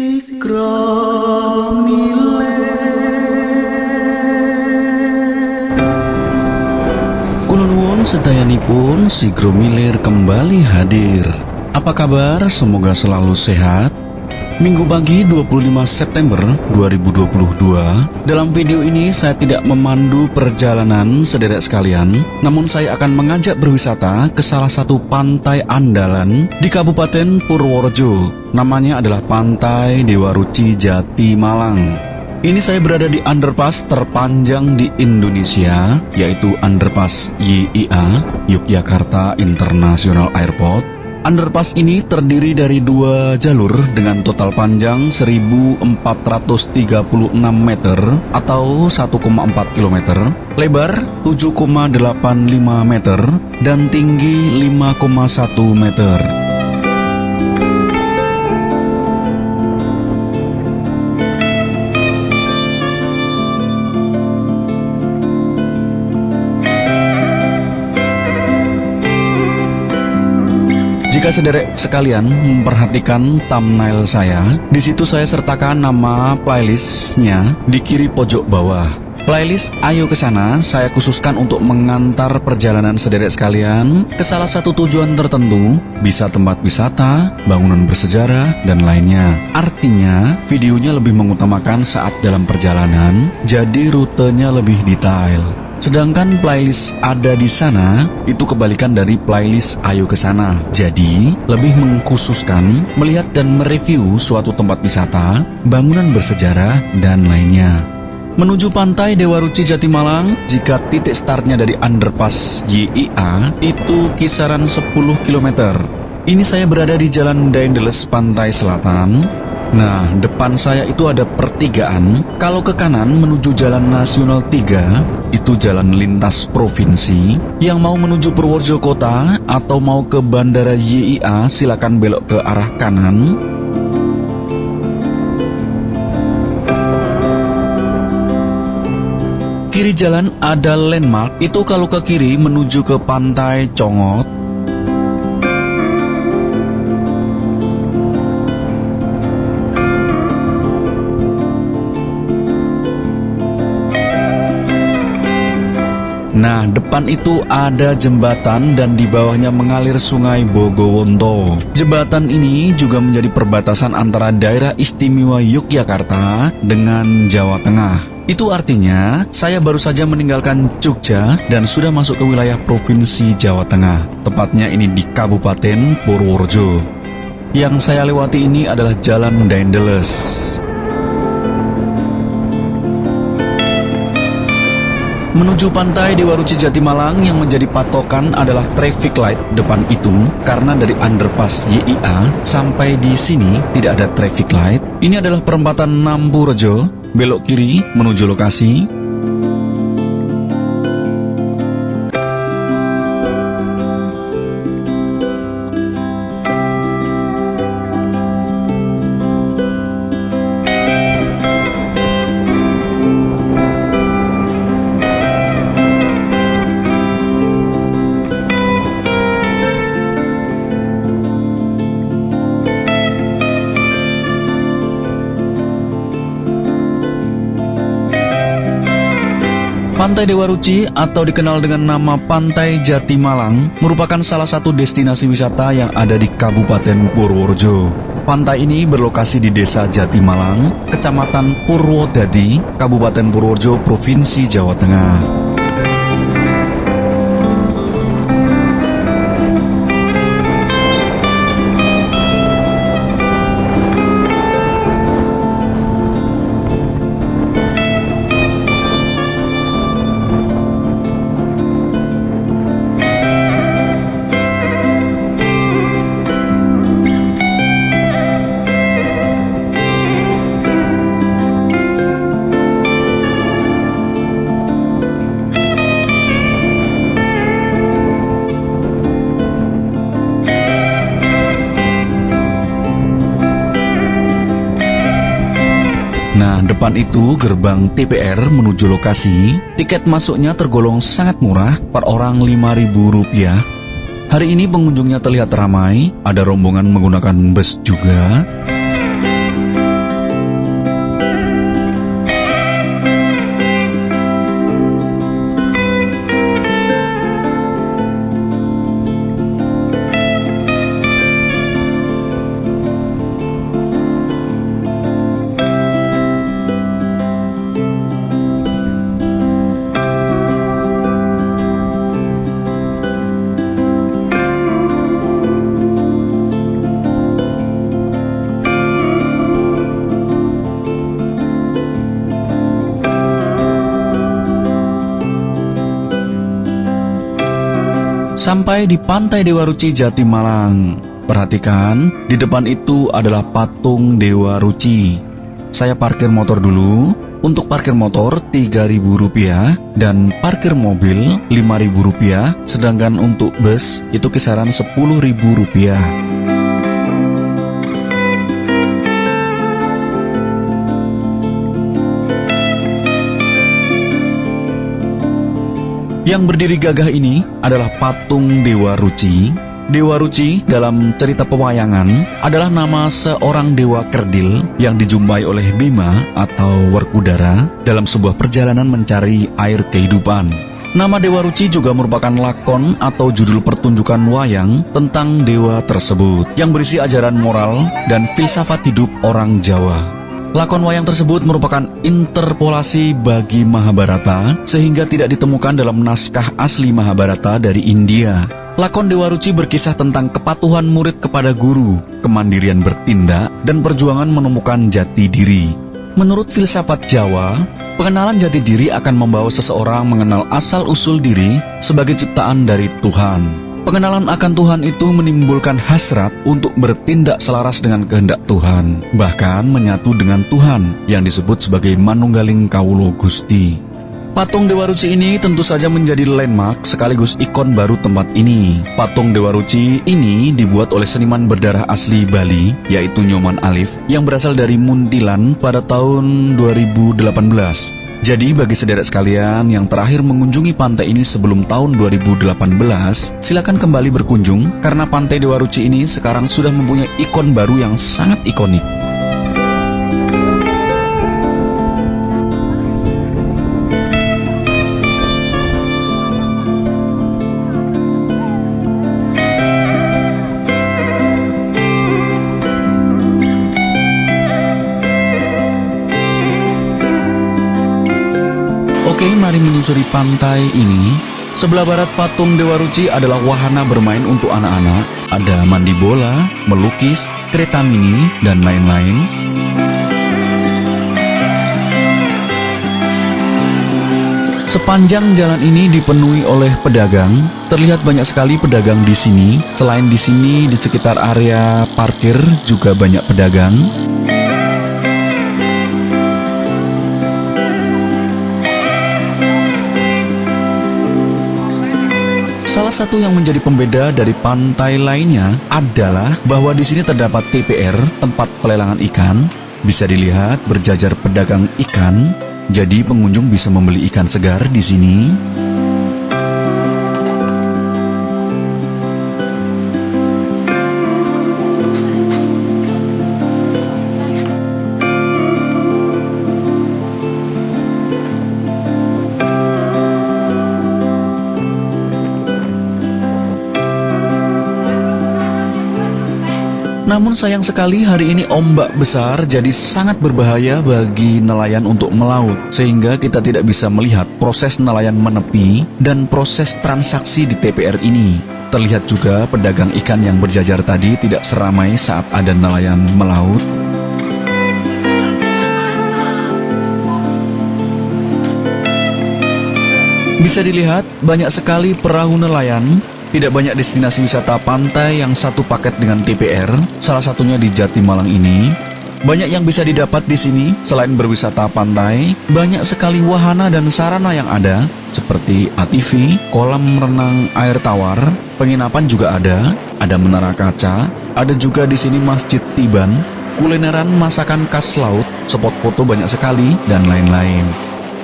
Kula nuwun sedayanipun Sigro Miler kembali hadir. Apa kabar? Semoga selalu sehat. Minggu pagi 25 September 2022. Dalam video ini saya tidak memandu perjalanan sederek sekalian, namun saya akan mengajak berwisata ke salah satu pantai andalan di Kabupaten Purworejo. Namanya adalah Pantai Dewa Ruci Jati Malang. Ini saya berada di underpass terpanjang di Indonesia, yaitu underpass YIA, Yogyakarta International Airport. Underpass ini terdiri dari dua jalur dengan total panjang 1436 meter atau 1,4 km, lebar 7,85 meter, dan tinggi 5,1 meter. Jika sederek sekalian memperhatikan thumbnail saya, di situ saya sertakan nama playlistnya di kiri pojok bawah. Playlist Ayo Kesana saya khususkan untuk mengantar perjalanan sederek sekalian ke salah satu tujuan tertentu, bisa tempat wisata, bangunan bersejarah, dan lainnya. Artinya, videonya lebih mengutamakan saat dalam perjalanan, jadi rutenya lebih detail. Sedangkan playlist ada di sana, itu kebalikan dari playlist Ayo Kesana. Jadi, lebih mengkhususkan melihat dan mereview suatu tempat wisata, bangunan bersejarah, dan lainnya. Menuju Pantai Dewa Ruci Jati Malang, jika titik startnya dari underpass YIA, itu kisaran 10 km. Ini saya berada di Jalan Daendeles Pantai Selatan. Nah, depan saya itu ada pertigaan. Kalau ke kanan menuju Jalan Nasional 3, itu jalan lintas provinsi. Yang mau menuju Purworejo Kota atau mau ke Bandara YIA, silakan belok ke arah kanan. Kiri jalan ada landmark, itu kalau ke kiri menuju ke Pantai Congot. Nah, depan itu ada jembatan dan di bawahnya mengalir sungai Bogowonto. Jembatan ini juga menjadi perbatasan antara daerah istimewa Yogyakarta dengan Jawa Tengah. Itu artinya, saya baru saja meninggalkan Jogja dan sudah masuk ke wilayah Provinsi Jawa Tengah. Tepatnya ini di Kabupaten Purworejo. Yang saya lewati ini adalah Jalan Daendeles. Menuju Pantai Dewa Ruci Jati Malang yang menjadi patokan adalah traffic light depan itu, karena dari underpass YIA sampai di sini tidak ada traffic light. Ini adalah perempatan Nampurejo, belok kiri menuju lokasi. Pantai Dewa Ruci atau dikenal dengan nama Pantai Jati Malang merupakan salah satu destinasi wisata yang ada di Kabupaten Purworejo. Pantai ini berlokasi di Desa Jati Malang, Kecamatan Purwodadi, Kabupaten Purworejo, Provinsi Jawa Tengah. Nah, depan itu gerbang TPR menuju lokasi. Tiket masuknya tergolong sangat murah, per orang Rp5.000. Hari ini pengunjungnya terlihat ramai, ada rombongan menggunakan bus juga. Sampai di Pantai Dewa Ruci Jatimalang. Perhatikan, di depan itu adalah patung Dewa Ruci. Saya parkir motor dulu. Untuk parkir motor Rp3.000 dan parkir mobil Rp5.000, sedangkan untuk bus itu kisaran Rp10.000. Yang berdiri gagah ini adalah patung Dewa Ruci. Dewa Ruci dalam cerita pewayangan adalah nama seorang dewa kerdil yang dijumpai oleh Bima atau Werkudara dalam sebuah perjalanan mencari air kehidupan. Nama Dewa Ruci juga merupakan lakon atau judul pertunjukan wayang tentang dewa tersebut yang berisi ajaran moral dan filsafat hidup orang Jawa. Lakon wayang tersebut merupakan interpolasi bagi Mahabharata sehingga tidak ditemukan dalam naskah asli Mahabharata dari India. Lakon Dewa Ruci berkisah tentang kepatuhan murid kepada guru, kemandirian bertindak, dan perjuangan menemukan jati diri. Menurut filsafat Jawa, pengenalan jati diri akan membawa seseorang mengenal asal-usul diri sebagai ciptaan dari Tuhan. Pengenalan akan Tuhan itu menimbulkan hasrat untuk bertindak selaras dengan kehendak Tuhan, bahkan menyatu dengan Tuhan yang disebut sebagai Manunggaling Kawula Gusti. Patung Dewa Ruci ini tentu saja menjadi landmark sekaligus ikon baru tempat ini. Patung Dewa Ruci ini dibuat oleh seniman berdarah asli Bali, yaitu Nyoman Alif, yang berasal dari Muntilan pada tahun 2018. Jadi bagi sederek sekalian yang terakhir mengunjungi pantai ini sebelum tahun 2018, silakan kembali berkunjung karena Pantai Dewa Ruci ini sekarang sudah mempunyai ikon baru yang sangat ikonik. Oke, mari menyusuri pantai ini. Sebelah barat patung Dewa Ruci adalah wahana bermain untuk anak-anak. Ada mandi bola, melukis, kereta mini, dan lain-lain. Sepanjang jalan ini dipenuhi oleh pedagang. Terlihat banyak sekali pedagang di sini. Selain di sini, di sekitar area parkir juga banyak pedagang. Salah satu yang menjadi pembeda dari pantai lainnya adalah bahwa di sini terdapat TPR, tempat pelelangan ikan. Bisa dilihat berjajar pedagang ikan, jadi pengunjung bisa membeli ikan segar di sini. Namun sayang sekali hari ini ombak besar jadi sangat berbahaya bagi nelayan untuk melaut, sehingga kita tidak bisa melihat proses nelayan menepi dan proses transaksi di TPR ini. Terlihat juga pedagang ikan yang berjajar tadi tidak seramai saat ada nelayan melaut. Bisa dilihat banyak sekali perahu nelayan. Tidak banyak destinasi wisata pantai yang satu paket dengan TPR, salah satunya di Jatimalang ini. Banyak yang bisa didapat di sini, selain berwisata pantai, banyak sekali wahana dan sarana yang ada, seperti ATV, kolam renang air tawar, penginapan juga ada menara kaca, ada juga di sini Masjid Tiban, kulineran masakan khas laut, spot foto banyak sekali, dan lain-lain.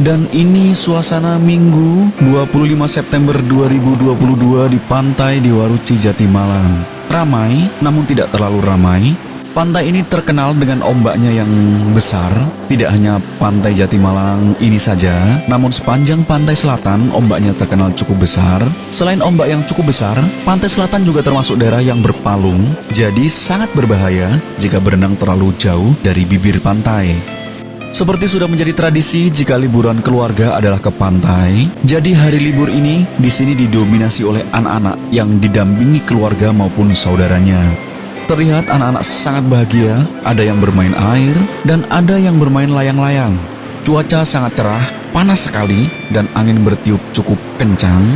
Dan ini suasana Minggu 25 September 2022 di Pantai Dewa Ruci Jatimalang. Ramai, namun tidak terlalu ramai. Pantai ini terkenal dengan ombaknya yang besar. Tidak hanya Pantai Jatimalang ini saja, namun sepanjang pantai selatan ombaknya terkenal cukup besar. Selain ombak yang cukup besar, pantai selatan juga termasuk daerah yang berpalung. Jadi sangat berbahaya jika berenang terlalu jauh dari bibir pantai. Seperti sudah menjadi tradisi jika liburan keluarga adalah ke pantai, jadi hari libur ini di sini didominasi oleh anak-anak yang didampingi keluarga maupun saudaranya. Terlihat anak-anak sangat bahagia, ada yang bermain air dan ada yang bermain layang-layang. Cuaca sangat cerah, panas sekali dan angin bertiup cukup kencang.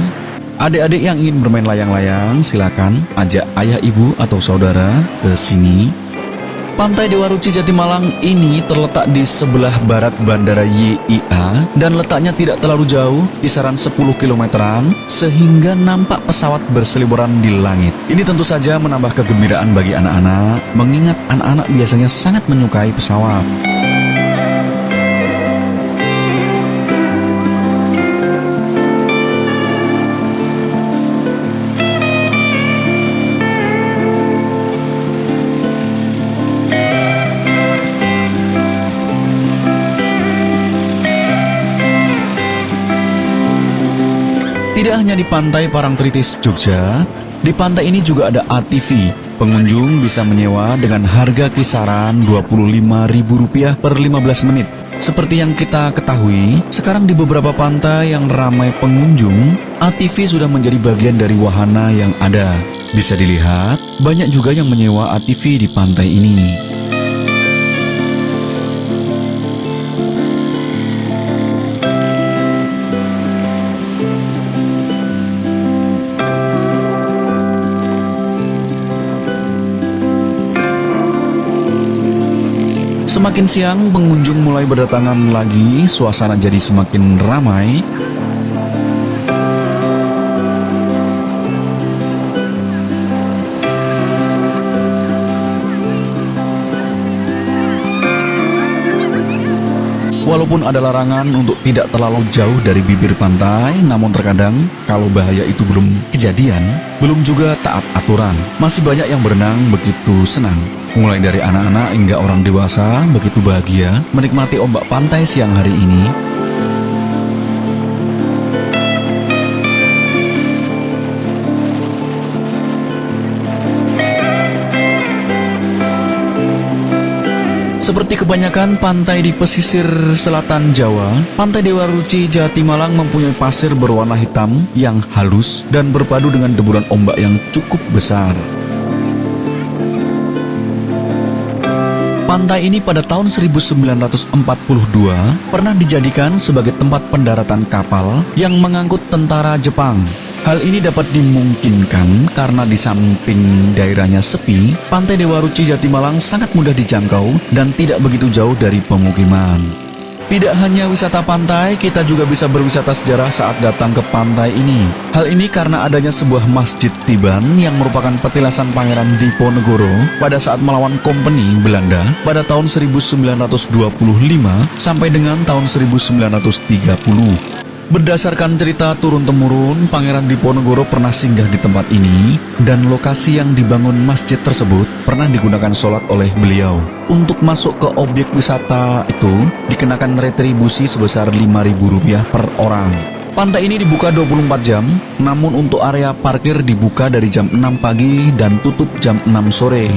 Adik-adik yang ingin bermain layang-layang, silakan ajak ayah, ibu, atau saudara ke sini. Pantai Dewa Ruci Jatimalang ini terletak di sebelah barat Bandara YIA dan letaknya tidak terlalu jauh, kisaran 10 kilometeran, sehingga nampak pesawat berseliweran di langit. Ini tentu saja menambah kegembiraan bagi anak-anak, mengingat anak-anak biasanya sangat menyukai pesawat. Tidak hanya di pantai Parangtritis, Jogja, di pantai ini juga ada ATV. Pengunjung bisa menyewa dengan harga kisaran Rp25.000 per 15 menit. Seperti yang kita ketahui, sekarang di beberapa pantai yang ramai pengunjung, ATV sudah menjadi bagian dari wahana yang ada. Bisa dilihat, banyak juga yang menyewa ATV di pantai ini. Semakin siang, pengunjung mulai berdatangan lagi, suasana jadi semakin ramai. Walaupun ada larangan untuk tidak terlalu jauh dari bibir pantai, namun terkadang kalau bahaya itu belum kejadian, belum juga taat aturan. Masih banyak yang berenang begitu senang. Mulai dari anak-anak hingga orang dewasa begitu bahagia menikmati ombak pantai siang hari ini. Seperti kebanyakan pantai di pesisir selatan Jawa, Pantai Dewa Ruci Jatimalang mempunyai pasir berwarna hitam yang halus dan berpadu dengan deburan ombak yang cukup besar. Pantai ini pada tahun 1942 pernah dijadikan sebagai tempat pendaratan kapal yang mengangkut tentara Jepang. Hal ini dapat dimungkinkan karena di samping daerahnya sepi, Pantai Dewa Ruci Jatimalang sangat mudah dijangkau dan tidak begitu jauh dari pemukiman. Tidak hanya wisata pantai, kita juga bisa berwisata sejarah saat datang ke pantai ini. Hal ini karena adanya sebuah masjid Tiban yang merupakan petilasan Pangeran Diponegoro pada saat melawan Kompeni Belanda pada tahun 1925 sampai dengan tahun 1930. Berdasarkan cerita turun-temurun, Pangeran Diponegoro pernah singgah di tempat ini dan lokasi yang dibangun masjid tersebut pernah digunakan sholat oleh beliau. Untuk masuk ke objek wisata itu dikenakan retribusi sebesar Rp5.000 per orang. Pantai ini dibuka 24 jam, namun untuk area parkir dibuka dari jam 6 pagi dan tutup jam 6 sore.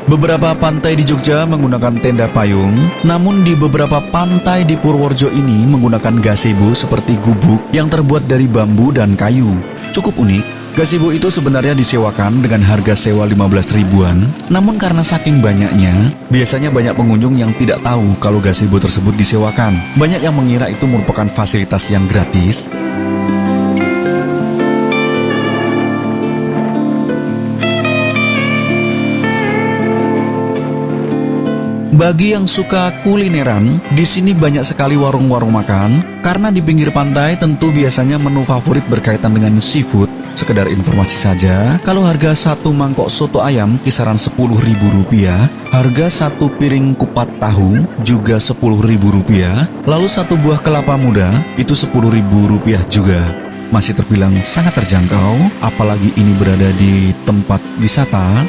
Beberapa pantai di Jogja menggunakan tenda payung, namun di beberapa pantai di Purworejo ini menggunakan gazebo seperti gubuk yang terbuat dari bambu dan kayu. Cukup unik, gazebo itu sebenarnya disewakan dengan harga sewa 15 ribuan, namun karena saking banyaknya, biasanya banyak pengunjung yang tidak tahu kalau gazebo tersebut disewakan. Banyak yang mengira itu merupakan fasilitas yang gratis. Bagi yang suka kulineran, di sini banyak sekali warung-warung makan. Karena di pinggir pantai tentu biasanya menu favorit berkaitan dengan seafood. Sekedar informasi saja, kalau harga satu mangkok soto ayam kisaran Rp10.000, harga satu piring kupat tahu juga Rp10.000, lalu satu buah kelapa muda itu Rp10.000 juga. Masih terbilang sangat terjangkau, apalagi ini berada di tempat wisata.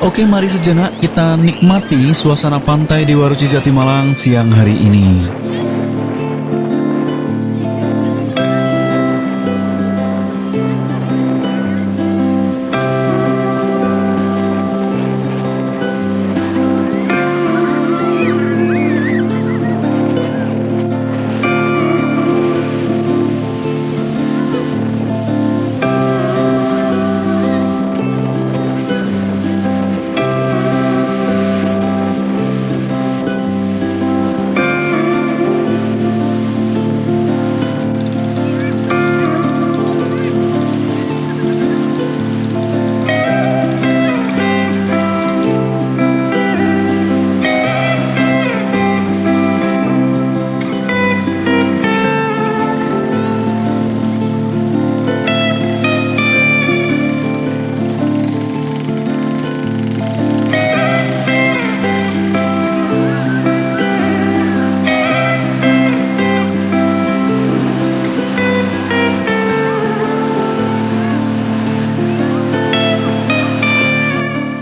Oke, mari sejenak kita nikmati suasana Pantai Dewa Ruci Jatimalang siang hari ini.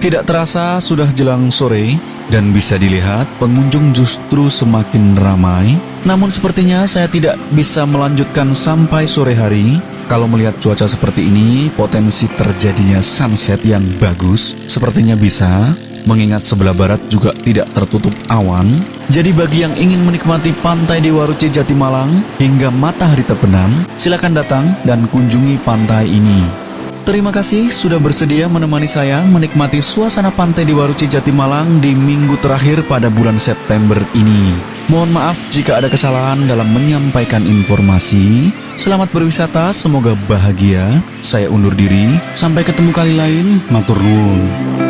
Tidak terasa sudah jelang sore dan bisa dilihat pengunjung justru semakin ramai. Namun sepertinya saya tidak bisa melanjutkan sampai sore hari. Kalau melihat cuaca seperti ini, potensi terjadinya sunset yang bagus sepertinya bisa, mengingat sebelah barat juga tidak tertutup awan. Jadi bagi yang ingin menikmati pantai Dewa Ruci Jatimalang hingga matahari terbenam, silakan datang dan kunjungi pantai ini. Terima kasih sudah bersedia menemani saya menikmati suasana pantai Dewa Ruci Jatimalang di minggu terakhir pada bulan September ini. Mohon maaf jika ada kesalahan dalam menyampaikan informasi. Selamat berwisata, semoga bahagia. Saya undur diri, sampai ketemu kali lain. Matur nuwun.